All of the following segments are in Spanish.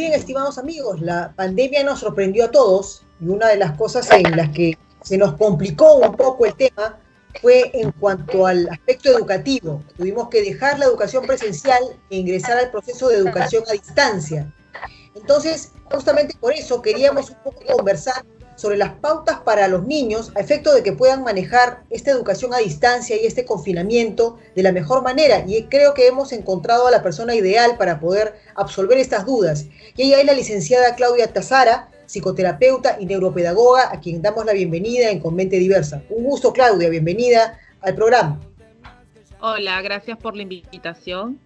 bien, estimados amigos, la pandemia nos sorprendió a todos y una de las cosas en las que se nos complicó un poco el tema fue en cuanto al aspecto educativo. Tuvimos que dejar la educación presencial e ingresar al proceso de educación a distancia. Entonces, justamente por eso queríamos un poco conversar sobre las pautas para los niños a efecto de que puedan manejar esta educación a distancia y este confinamiento de la mejor manera. Y creo que hemos encontrado a la persona ideal para poder absolver estas dudas. Y ella es la licenciada Claudia Tazara, psicoterapeuta y neuropedagoga, a quien damos la bienvenida en Conmente Diversa. Un gusto, Claudia, bienvenida al programa. Hola, gracias por la invitación.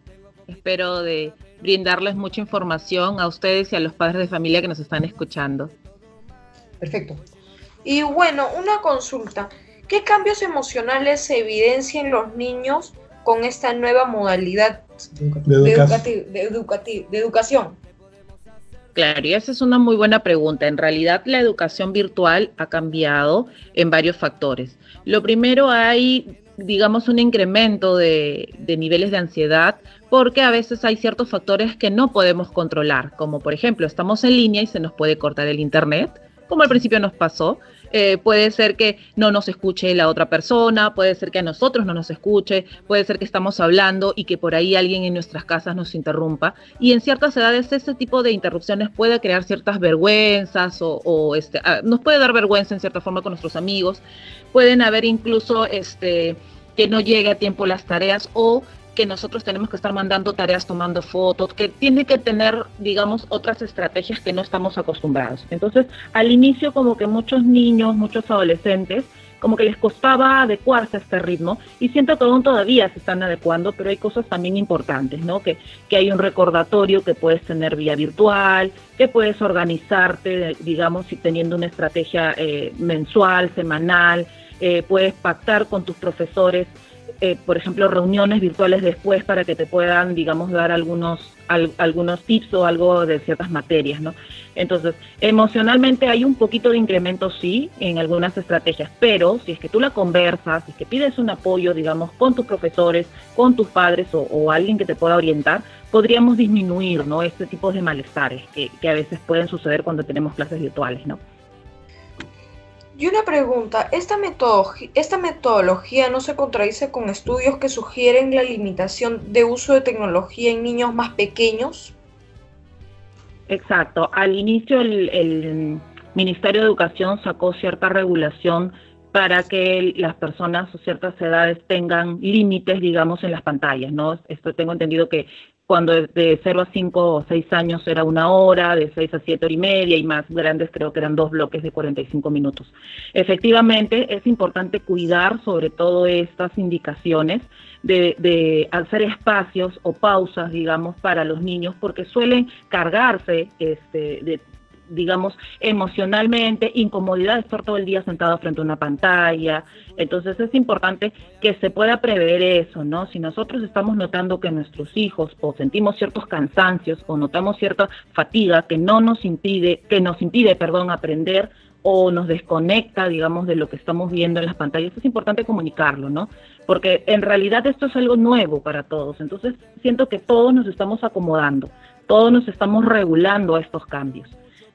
Espero de brindarles mucha información a ustedes y a los padres de familia que nos están escuchando. Perfecto. Y bueno, una consulta. ¿Qué cambios emocionales se evidencian en los niños con esta nueva modalidad de educación? Claro, y esa es una muy buena pregunta. En realidad, la educación virtual ha cambiado en varios factores. Lo primero, hay, digamos, un incremento de niveles de ansiedad, porque a veces hay ciertos factores que no podemos controlar, como por ejemplo, estamos en línea y se nos puede cortar el internet, como al principio nos pasó. Puede ser que no nos escuche la otra persona, puede ser que a nosotros no nos escuche, puede ser que estamos hablando y que por ahí alguien en nuestras casas nos interrumpa. Y en ciertas edades ese tipo de interrupciones puede crear ciertas vergüenzas nos puede dar vergüenza en cierta forma con nuestros amigos. Pueden haber incluso que no llegue a tiempo las tareas o que nosotros tenemos que estar mandando tareas, tomando fotos, que tiene que tener, digamos, otras estrategias que no estamos acostumbrados. Entonces, al inicio como que muchos niños, muchos adolescentes, como que les costaba adecuarse a este ritmo, y siento que aún todavía se están adecuando, pero hay cosas también importantes, ¿no? Que hay un recordatorio que puedes tener vía virtual, que puedes organizarte, digamos, teniendo una estrategia mensual, semanal, puedes pactar con tus profesores, por ejemplo, reuniones virtuales después para que te puedan, digamos, dar algunos tips o algo de ciertas materias, ¿no? Entonces, emocionalmente hay un poquito de incremento, sí, en algunas estrategias, pero si es que tú la conversas, si es que pides un apoyo, digamos, con tus profesores, con tus padres o alguien que te pueda orientar, podríamos disminuir, ¿no?, este tipo de malestares que a veces pueden suceder cuando tenemos clases virtuales, ¿no? Y una pregunta, ¿esta metodología no se contradice con estudios que sugieren la limitación de uso de tecnología en niños más pequeños? Exacto. Al inicio el Ministerio de Educación sacó cierta regulación para que las personas a ciertas edades tengan límites, digamos, en las pantallas, ¿no? Esto tengo entendido que cuando de 0 a 5 o 6 años era 1 hora, de 6 a 7 horas y media, y más grandes creo que eran 2 bloques de 45 minutos. Efectivamente, es importante cuidar sobre todo estas indicaciones de hacer espacios o pausas, digamos, para los niños, porque suelen cargarse digamos, emocionalmente, incomodidad de estar todo el día sentado frente a una pantalla. Entonces es importante que se pueda prever eso, ¿no? Si nosotros estamos notando que nuestros hijos o sentimos ciertos cansancios o notamos cierta fatiga que nos impide, aprender o nos desconecta, digamos, de lo que estamos viendo en las pantallas, es importante comunicarlo, ¿no? Porque en realidad esto es algo nuevo para todos. Entonces siento que todos nos estamos acomodando, todos nos estamos regulando a estos cambios.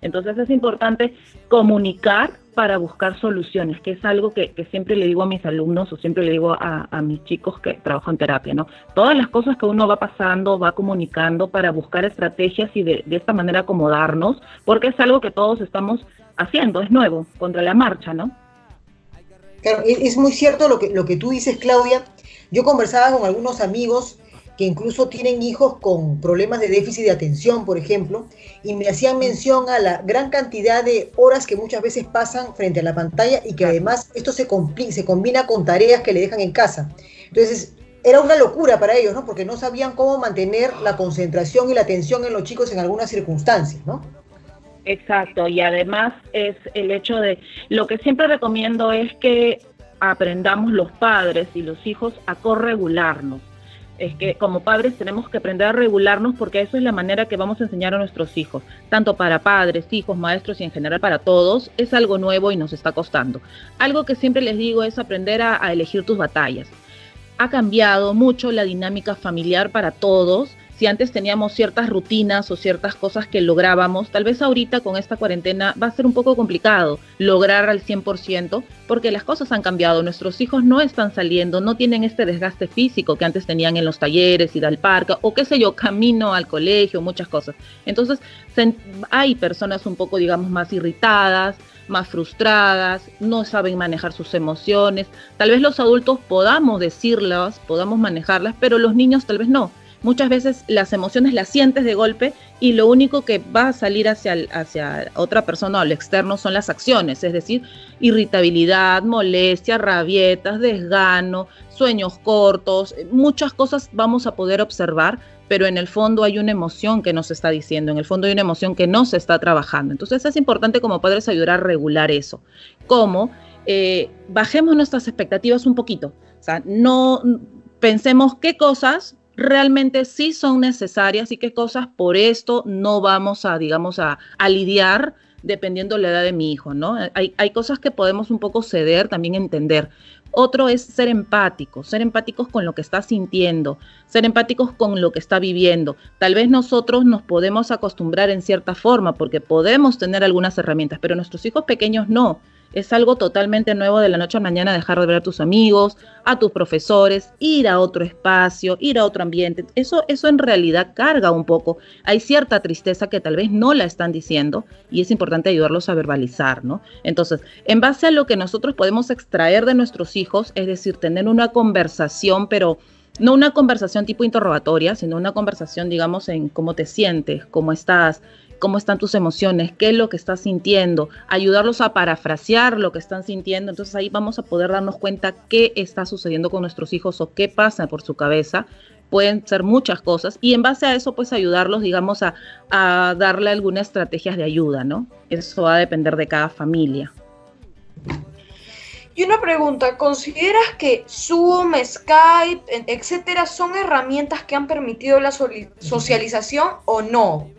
Entonces es importante comunicar para buscar soluciones, que es algo que siempre le digo a mis alumnos o siempre le digo a mis chicos que trabajo en terapia, ¿no? Todas las cosas que uno va pasando, va comunicando para buscar estrategias y de esta manera acomodarnos, porque es algo que todos estamos haciendo, es nuevo, contra la marcha, ¿no? Claro, es muy cierto lo que tú dices, Claudia. Yo conversaba con algunos amigos que incluso tienen hijos con problemas de déficit de atención, por ejemplo, y me hacían mención a la gran cantidad de horas que muchas veces pasan frente a la pantalla y que además esto se combina con tareas que le dejan en casa. Entonces, era una locura para ellos, ¿no? Porque no sabían cómo mantener la concentración y la atención en los chicos en algunas circunstancias, ¿no? Exacto, y además es el hecho de, lo que siempre recomiendo es que aprendamos los padres y los hijos a corregularnos. Es que como padres tenemos que aprender a regularnos, porque eso es la manera que vamos a enseñar a nuestros hijos, tanto para padres, hijos, maestros y en general para todos. Es algo nuevo y nos está costando. Algo que siempre les digo es aprender a elegir tus batallas. Ha cambiado mucho la dinámica familiar para todos Si antes teníamos ciertas rutinas o ciertas cosas que lográbamos, tal vez ahorita con esta cuarentena va a ser un poco complicado lograr al 100%, porque las cosas han cambiado. Nuestros hijos no están saliendo, no tienen este desgaste físico que antes tenían en los talleres, ir al parque, o qué sé yo, camino al colegio, muchas cosas. Entonces, hay personas un poco, digamos, más irritadas, más frustradas, no saben manejar sus emociones. Tal vez los adultos podamos decirlas, podamos manejarlas, pero los niños tal vez no. Muchas veces las emociones las sientes de golpe y lo único que va a salir hacia otra persona o al externo son las acciones, es decir, irritabilidad, molestia, rabietas, desgano, sueños cortos, muchas cosas vamos a poder observar, pero en el fondo hay una emoción que nos está diciendo, en el fondo hay una emoción que no se está trabajando. Entonces es importante como padres ayudar a regular eso. ¿Cómo? Bajemos nuestras expectativas un poquito, o sea, no pensemos qué cosas realmente sí son necesarias y qué cosas por esto no vamos a, digamos, a lidiar dependiendo de la edad de mi hijo, ¿no? Hay cosas que podemos un poco ceder, también entender. Otro es ser empáticos con lo que está sintiendo, ser empáticos con lo que está viviendo. Tal vez nosotros nos podemos acostumbrar en cierta forma porque podemos tener algunas herramientas, pero nuestros hijos pequeños no. Es algo totalmente nuevo de la noche a la mañana dejar de ver a tus amigos, a tus profesores, ir a otro espacio, ir a otro ambiente. Eso en realidad carga un poco. Hay cierta tristeza que tal vez no la están diciendo y es importante ayudarlos a verbalizar, ¿no? Entonces, en base a lo que nosotros podemos extraer de nuestros hijos, es decir, tener una conversación, pero no una conversación tipo interrogatoria, sino una conversación, digamos, en cómo te sientes, cómo estás, cómo están tus emociones, qué es lo que estás sintiendo, ayudarlos a parafrasear lo que están sintiendo. Entonces ahí vamos a poder darnos cuenta qué está sucediendo con nuestros hijos o qué pasa por su cabeza. Pueden ser muchas cosas y en base a eso pues ayudarlos, digamos, a darle algunas estrategias de ayuda, ¿no? Eso va a depender de cada familia. Y una pregunta, ¿consideras que Zoom, Skype, etcétera, son herramientas que han permitido la socialización o no?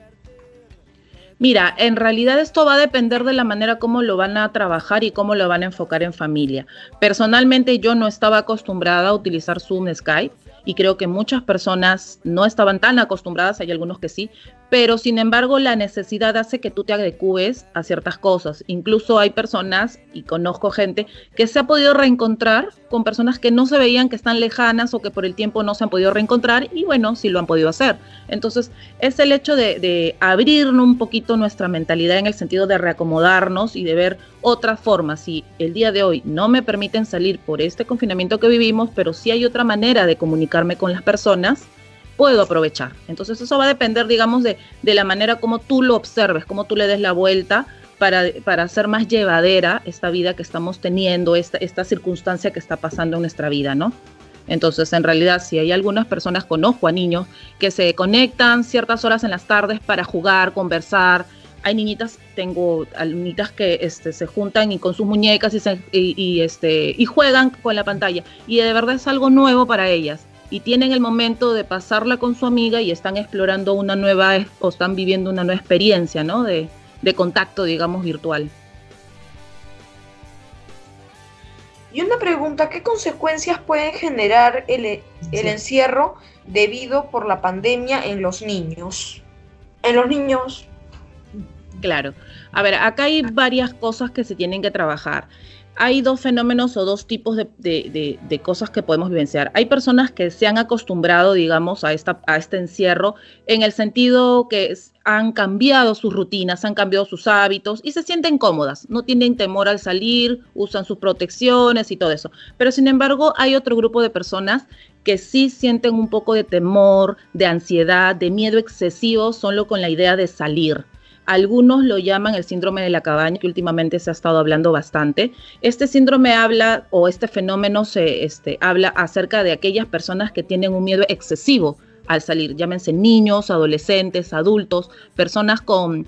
Mira, en realidad esto va a depender de la manera como lo van a trabajar y cómo lo van a enfocar en familia. Personalmente yo no estaba acostumbrada a utilizar Zoom, Skype, y creo que muchas personas no estaban tan acostumbradas, hay algunos que sí, pero sin embargo la necesidad hace que tú te adecues a ciertas cosas. Incluso hay personas, y conozco gente, que se ha podido reencontrar con personas que no se veían, que están lejanas o que por el tiempo no se han podido reencontrar, y bueno, sí lo han podido hacer. Entonces es el hecho de abrirnos un poquito nuestra mentalidad en el sentido de reacomodarnos y de ver otras formas. Si el día de hoy no me permiten salir por este confinamiento que vivimos, pero sí hay otra manera de comunicarme con las personas, puedo aprovechar. Entonces eso va a depender, digamos, de la manera como tú lo observes, cómo tú le des la vuelta para hacer más llevadera esta vida que estamos teniendo, esta circunstancia que está pasando en nuestra vida, ¿no? Entonces, en realidad, si hay algunas personas, conozco a niños que se conectan ciertas horas en las tardes para jugar, conversar. Hay niñitas, tengo alumnitas que se juntan y con sus muñecas y juegan con la pantalla. Y de verdad es algo nuevo para ellas. Y tienen el momento de pasarla con su amiga y están explorando una nueva, o están viviendo una nueva experiencia, ¿no? De contacto, digamos, virtual. Y una pregunta, ¿qué consecuencias pueden generar el encierro debido por la pandemia en los niños? Claro. A ver, acá hay varias cosas que se tienen que trabajar. Hay dos fenómenos o dos tipos de cosas que podemos vivenciar. Hay personas que se han acostumbrado, digamos, a este encierro en el sentido que han cambiado sus rutinas, han cambiado sus hábitos y se sienten cómodas. No tienen temor al salir, usan sus protecciones y todo eso. Pero sin embargo, hay otro grupo de personas que sí sienten un poco de temor, de ansiedad, de miedo excesivo solo con la idea de salir. Algunos lo llaman el síndrome de la cabaña, que últimamente se ha estado hablando bastante. Este síndrome habla, o este fenómeno habla acerca de aquellas personas que tienen un miedo excesivo al salir. Llámense niños, adolescentes, adultos, personas con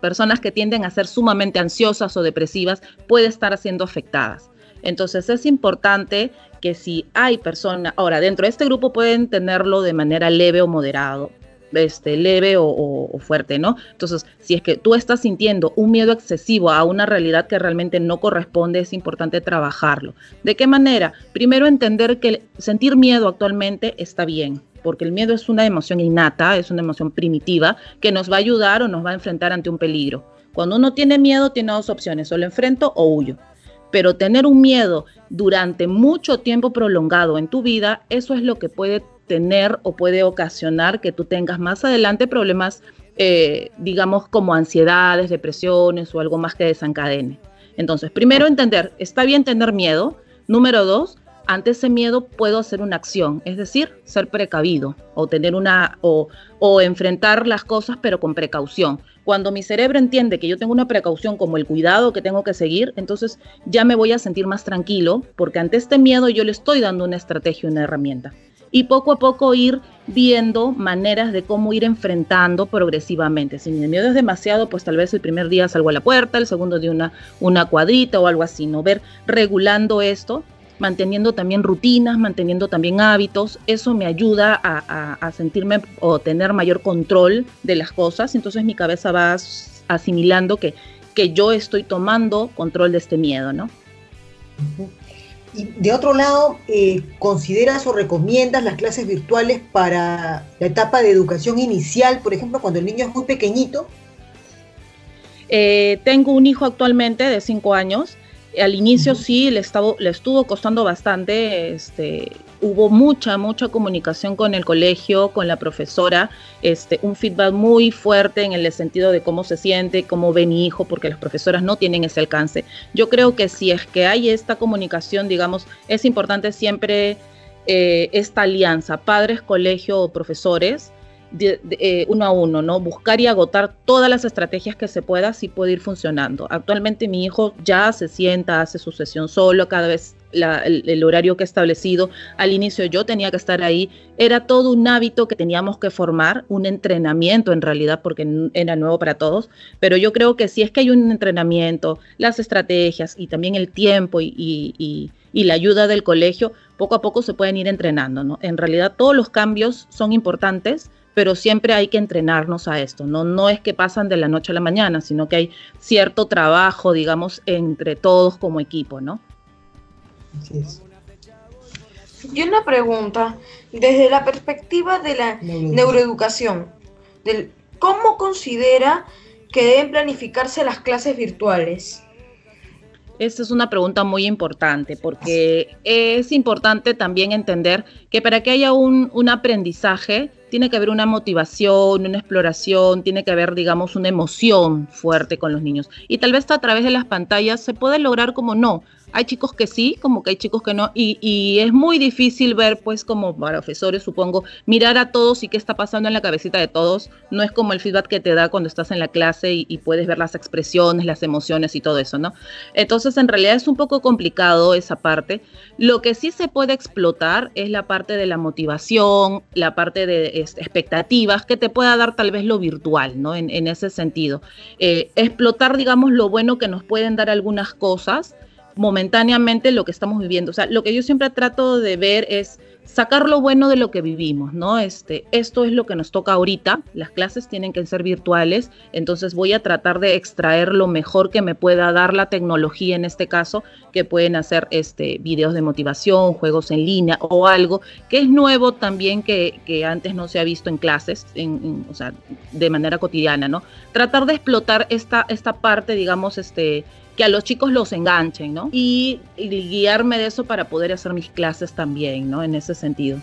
personas que tienden a ser sumamente ansiosas o depresivas, puede estar siendo afectadas. Entonces es importante que si hay personas, ahora dentro de este grupo pueden tenerlo de manera leve o moderado, leve o fuerte, ¿no? Entonces, si es que tú estás sintiendo un miedo excesivo a una realidad que realmente no corresponde, es importante trabajarlo. ¿De qué manera? Primero, entender que sentir miedo actualmente está bien. porque el miedo es una emoción innata, es una emoción primitiva que nos va a ayudar o nos va a enfrentar ante un peligro. Cuando uno tiene miedo, tiene dos opciones, o lo enfrento o huyo. Pero tener un miedo durante mucho tiempo prolongado en tu vida, eso es lo que puede tener o puede ocasionar que tú tengas más adelante problemas, digamos, como ansiedades, depresiones o algo más que desencadene. Entonces, primero entender, está bien tener miedo. Número 2, ante ese miedo puedo hacer una acción, es decir, ser precavido o tener o enfrentar las cosas pero con precaución. Cuando mi cerebro entiende que yo tengo una precaución como el cuidado que tengo que seguir, entonces ya me voy a sentir más tranquilo porque ante este miedo yo le estoy dando una estrategia, una herramienta. Y poco a poco ir viendo maneras de cómo ir enfrentando progresivamente. Si mi miedo es demasiado, pues tal vez el primer día salgo a la puerta, el segundo día una cuadrita o algo así, ¿no? Ver regulando esto, manteniendo también rutinas, manteniendo también hábitos. Eso me ayuda a sentirme o tener mayor control de las cosas. Entonces mi cabeza va asimilando que yo estoy tomando control de este miedo, ¿no? Uh-huh. Y de otro lado, ¿consideras o recomiendas las clases virtuales para la etapa de educación inicial, por ejemplo, cuando el niño es muy pequeñito? Tengo un hijo actualmente de 5 años. Al inicio sí, le estuvo costando bastante, hubo mucha comunicación con el colegio, con la profesora, un feedback muy fuerte en el sentido de cómo se siente, cómo ve mi hijo, porque las profesoras no tienen ese alcance. Yo creo que si es que hay esta comunicación, digamos, es importante siempre esta alianza, padres, colegio, profesores, uno a uno, ¿no? Buscar y agotar todas las estrategias que se pueda, así puede ir funcionando. Actualmente mi hijo ya se sienta, hace su sesión solo, cada vez el horario que he establecido. Al inicio yo tenía que estar ahí, era todo un hábito que teníamos que formar, un entrenamiento en realidad, porque era nuevo para todos, pero yo creo que si es que hay un entrenamiento, las estrategias y también el tiempo y la ayuda del colegio, poco a poco se pueden ir entrenando, ¿no? En realidad todos los cambios son importantes, pero siempre hay que entrenarnos a esto, ¿no? No es que pasan de la noche a la mañana, sino que hay cierto trabajo, digamos, entre todos como equipo, ¿no? Así es. Y una pregunta, desde la perspectiva de la neuroeducación, ¿cómo considera que deben planificarse las clases virtuales? Esta es una pregunta muy importante porque es importante también entender que para que haya un aprendizaje tiene que haber una motivación, una exploración, tiene que haber, digamos, una emoción fuerte con los niños. Y tal vez a través de las pantallas se puede lograr como no. Hay chicos que sí, como que hay chicos que no, y es muy difícil ver, pues, como profesores, supongo, mirar a todos y qué está pasando en la cabecita de todos. No es como el feedback que te da cuando estás en la clase y puedes ver las expresiones, las emociones y todo eso, ¿no? Entonces, en realidad es un poco complicado esa parte. Lo que sí se puede explotar es la parte de la motivación, la parte de expectativas que te pueda dar tal vez lo virtual, ¿no? En ese sentido. Explotar, digamos, lo bueno que nos pueden dar algunas cosas, momentáneamente lo que estamos viviendo. O sea, lo que yo siempre trato de ver es sacar lo bueno de lo que vivimos, ¿no? Esto es lo que nos toca ahorita, las clases tienen que ser virtuales, entonces voy a tratar de extraer lo mejor que me pueda dar la tecnología en este caso, que pueden hacer videos de motivación, juegos en línea o algo que es nuevo también que antes no se ha visto en clases, o sea, de manera cotidiana, ¿no? Tratar de explotar esta parte, digamos, que a los chicos los enganchen, ¿no? Y guiarme de eso para poder hacer mis clases también, ¿no? En ese sentido.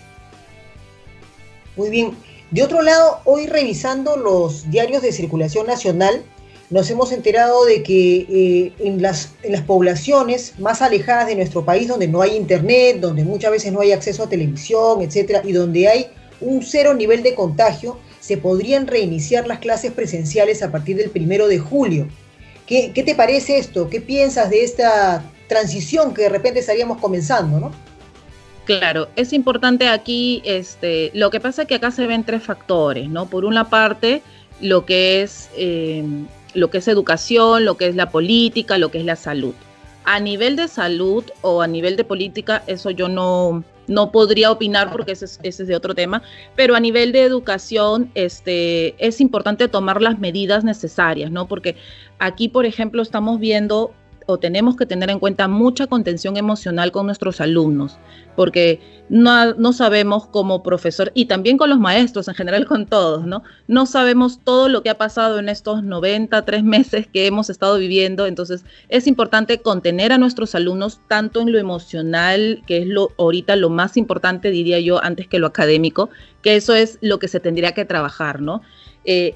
Muy bien. De otro lado, hoy revisando los diarios de circulación nacional, nos hemos enterado de que en las poblaciones más alejadas de nuestro país, donde no hay internet, donde muchas veces no hay acceso a televisión, etcétera, y donde hay un cero nivel de contagio, se podrían reiniciar las clases presenciales a partir del 1 de julio. ¿Qué te parece esto? ¿Qué piensas de esta transición que de repente estaríamos comenzando, ¿no? Claro, es importante aquí, lo que pasa es que acá se ven 3 factores, ¿no? Por una parte, lo que es educación, lo que es la política, lo que es la salud. A nivel de salud o a nivel de política, eso yo no podría opinar porque ese es de otro tema, pero a nivel de educación es importante tomar las medidas necesarias, ¿no? Porque aquí, por ejemplo, estamos viendo o tenemos que tener en cuenta mucha contención emocional con nuestros alumnos, porque no sabemos como profesor, y también con los maestros, en general con todos, ¿no? No sabemos todo lo que ha pasado en estos 93 meses que hemos estado viviendo, entonces es importante contener a nuestros alumnos tanto en lo emocional, que es ahorita lo más importante, diría yo, antes que lo académico, que eso es lo que se tendría que trabajar, ¿no?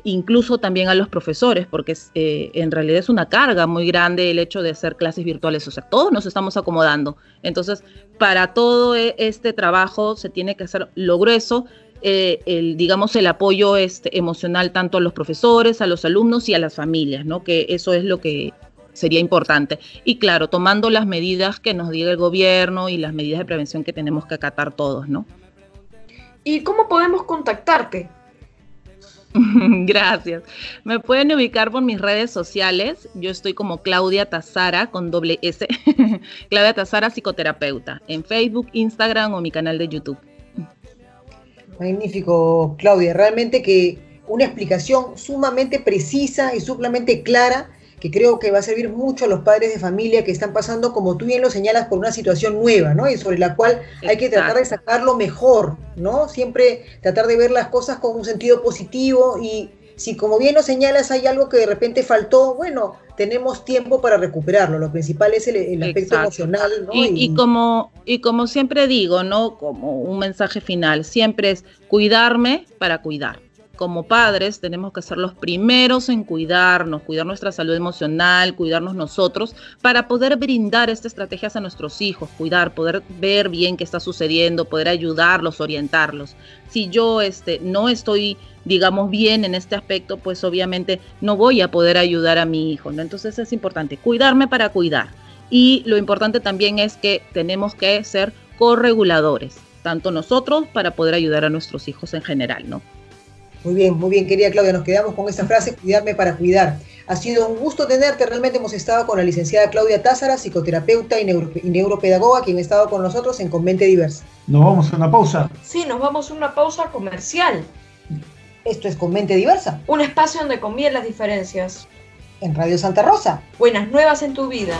Incluso también a los profesores, porque en realidad es una carga muy grande el hecho de hacer clases virtuales, o sea, todos nos estamos acomodando. Entonces, para todo este trabajo se tiene que hacer lo grueso, digamos, el apoyo emocional tanto a los profesores, a los alumnos y a las familias, ¿no? Que eso es lo que sería importante. Y claro, tomando las medidas que nos diga el gobierno y las medidas de prevención que tenemos que acatar todos, ¿no? ¿Y cómo podemos contactarte? Gracias. Me pueden ubicar por mis redes sociales. Yo estoy como Claudia Tazara con doble S. Claudia Tazara, psicoterapeuta. En Facebook, Instagram o mi canal de YouTube. Magnífico, Claudia. Realmente que una explicación sumamente precisa y sumamente clara, que creo que va a servir mucho a los padres de familia que están pasando, como tú bien lo señalas, por una situación nueva, ¿no? Y sobre la cual hay que tratar de sacar lo mejor, ¿no? Siempre tratar de ver las cosas con un sentido positivo, y si, como bien lo señalas, hay algo que de repente faltó, bueno, tenemos tiempo para recuperarlo. Lo principal es el aspecto emocional, ¿no? Y como siempre digo, ¿no? Como un mensaje final, siempre es cuidarme para cuidar. Como padres tenemos que ser los primeros en cuidarnos, cuidar nuestra salud emocional, cuidarnos nosotros, para poder brindar estas estrategias a nuestros hijos, poder ver bien qué está sucediendo, poder ayudarlos, orientarlos. Si yo no estoy, digamos, bien en este aspecto, pues obviamente no voy a poder ayudar a mi hijo, ¿no? Entonces es importante cuidarme para cuidar. Y lo importante también es que tenemos que ser correguladores, tanto nosotros para poder ayudar a nuestros hijos en general, ¿no? Muy bien, querida Claudia, nos quedamos con esta frase, cuidarme para cuidar. Ha sido un gusto tenerte, realmente hemos estado con la licenciada Claudia Tazara, psicoterapeuta y neuropedagoga, quien ha estado con nosotros en Con Mente Diversa. Nos vamos a una pausa. Sí, nos vamos a una pausa comercial. Esto es Con Mente Diversa. Un espacio donde conviven las diferencias. En Radio Santa Rosa. Buenas nuevas en tu vida.